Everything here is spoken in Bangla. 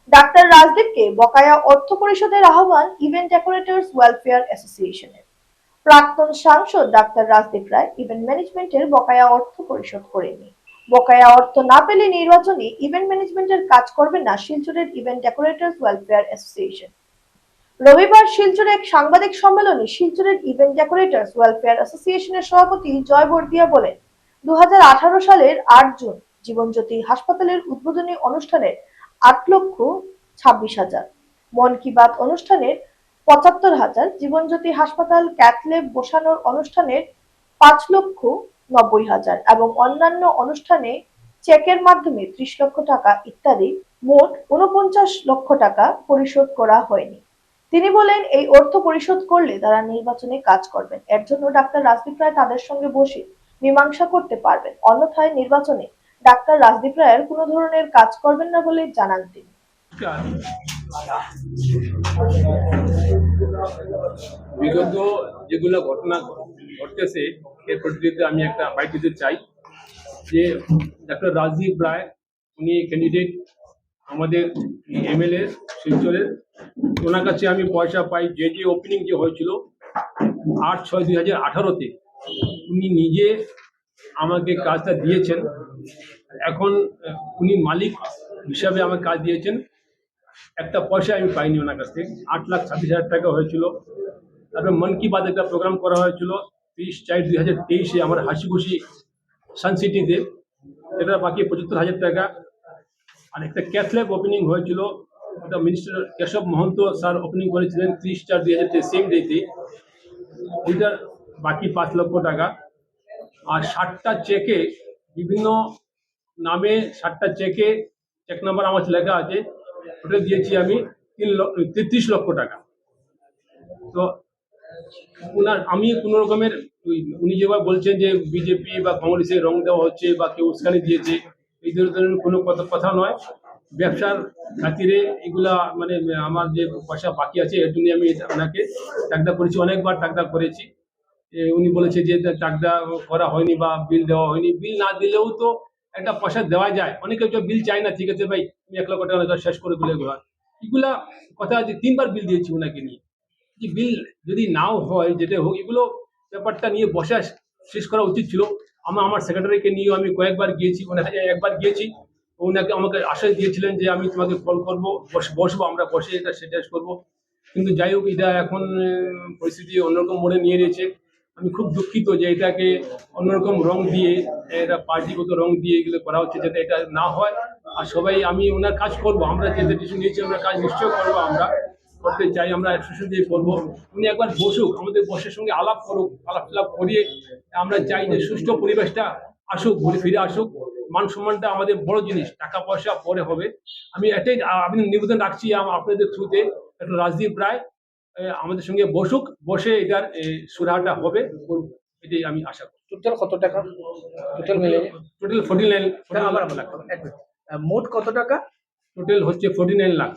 ডাক্তার রাজদীপকে বকেয়া অর্থ পরিশোধের আহ্বান ইভেন্ট ডেকোরেটরস ওয়েলফেয়ার অ্যাসোসিয়েশনের। প্রাক্তন সাংসদ ডাক্তার রাজদীপ রায় ইভেন্ট ম্যানেজমেন্টের বকেয়া অর্থ পরিশোধ করেননি। বকেয়া অর্থ না পেলে নির্বাচনে ইভেন্ট ম্যানেজমেন্টের কাজ করবে না শিলচরের ইভেন্ট ডেকোরেটরস ওয়েলফেয়ার অ্যাসোসিয়েশন। রবিবার শিলচরে এক সাংবাদিক সম্মেলনে শিলচরের ইভেন্ট ডেকোরেটরস ওয়েলফেয়ার অ্যাসোসিয়েশনের সভাপতি জয় বর্দিয়া বলেন, 2018 সালের 8 জুন জীবনজ্যোতি হাসপাতালের উদ্বোধনী অনুষ্ঠানের 8,26,000, মন কি বাত অনুষ্ঠানের 75,000, জীবনজ্যোতি হাসপাতাল ক্যাথ ল্যাব বসানোর অনুষ্ঠানের 5,90,000 এবং অন্যান্য অনুষ্ঠানে চেকের মাধ্যমে 30 লক্ষ টাকা ইত্যাদি মোট 49 লক্ষ টাকা পরিশোধ করা হয়নি। তিনি বলেন, এই অর্থ পরিশোধ করলে তারা নির্বাচনে কাজ করবেন। এর জন্য ডাক্তার রাজদীপ রায় তাদের সঙ্গে বসে মীমাংসা করতে পারবেন, অন্যথায় নির্বাচনে ডাক্তার রাজদীপ রায়ের কোনো ধরনের কাজ করবেন না বলে জানান তিনি। বিগত যেগুলো ঘটনা ঘটতেছে এর প্রতিনিধিতে আমি একটা বাইট দিতে চাই যে ডাক্তার রাজদীপ রায় উনি ক্যান্ডিডেট আমাদের এমএলএ শিলচরের। ওনার কাছে আমি পয়সা পাই যে ওপেনিং যে হয়েছিল 8/6/2018-তে উনি নিজে আমাকে কাজটা দিয়েছেন। এখন উনি মালিক হিসাবে আমাকে কাজ দিয়েছেন, একটা পয়সা আমি পাইনি ওনার কাছ থেকে। 8,26,000 টাকা হয়েছিল। তারপরে মন কি বাত একটা প্রোগ্রাম করা হয়েছিল 30/4/2023-এ আমার হাসি খুশি সানসিটিতে, এটা বাকি 75,000 টাকা। আর একটা ক্যাথ ল্যাব ওপেনিং হয়েছিল, ওটা minister Keshab Mahanta sir opening করেছিলেন 30/4/2023 সেম ডেতে, ওইটার বাকি 5 লক্ষ টাকা। আর 60টা চেকে বিভিন্ন নামে 60টা চেকে চেক নাম্বার আমার লেখা আছে, ওটা দিয়েছি আমি 33 লক্ষ টাকা। তো আমি কোনো রকমের উনি যেভাবে বলছেন যে বিজেপি বা কংগ্রেসের রং দেওয়া হচ্ছে বা কেউ উস্কানি দিয়েছে, এই ধরনের কোনো কথা নয়। ব্যবসার খাতিরে এগুলা মানে আমার যে পয়সা বাকি আছে এর জন্য আমি ওনাকে টাকদা করেছি, অনেকবার টাকদা করেছি। উনি বলেছে যে টাকদা করা হয়নি বা বিল দেওয়া হয়নি। বিল না দিলেও তো একটা পয়সা দেওয়া যায়। অনেকে বিল চাই না, ঠিক আছে ভাই তুমি 1 লক্ষ টাকা শেষ করে দিলে এগুলা কথা যে 3বার বিল দিয়েছি ওনাকে নিয়ে। যে বিল যদি নাও হয় যেটা হোক, এগুলো ব্যাপারটা নিয়ে বসা শেষ করা উচিত ছিল। আমার সেক্রেটারিকে নিয়েও আমি কয়েকবার গিয়েছি, একবার গিয়েছি। ওনাকে আমাকে আশ্বাস দিয়েছিলেন যে আমি তোমাকে কল করবো, বসবো, আমরা বসে এটা সেটেলস করবো। কিন্তু যাই হোক, এটা এখন পরিস্থিতি অন্যরকম মোড়ে নিয়ে নিয়েছে। আমি খুব দুঃখিত যে এটাকে অন্যরকম রং দিয়ে, এটা পার্টিগত রং দিয়ে এগুলো করা হচ্ছে, যাতে এটা না হয়। আর সবাই আমি ওনার কাজ করবো, আমরা যে ডিসিশন নিয়েছি আমরা কাজ নিশ্চয় করবো, আমরা করতে চাই, আমরা অ্যাসোসিয়েশন দিয়ে করবো। উনি একবার বসুক, আমাদের বসের সঙ্গে আলাপ করুক, আলাপ করিয়ে আমরা চাই যে সুষ্ঠু পরিবেশটা আসুক, ঘুরে ফিরে আসুক। মান সম্মানটা আমাদের বড় জিনিস, টাকা পয়সা পরে হবে। আমি এটাই আমি নিবেদন রাখছি আপনাদের থ্রুতে, একটা রাজদীপ রায় আমাদের সঙ্গে বসুক, বসে এটার সুরাহাটা হবে, এটাই আমি আশা করি। টোটাল কত টাকা? টোটাল মিলে টোটাল 49 মোট কত টাকা? টোটাল হচ্ছে 49 লাখ।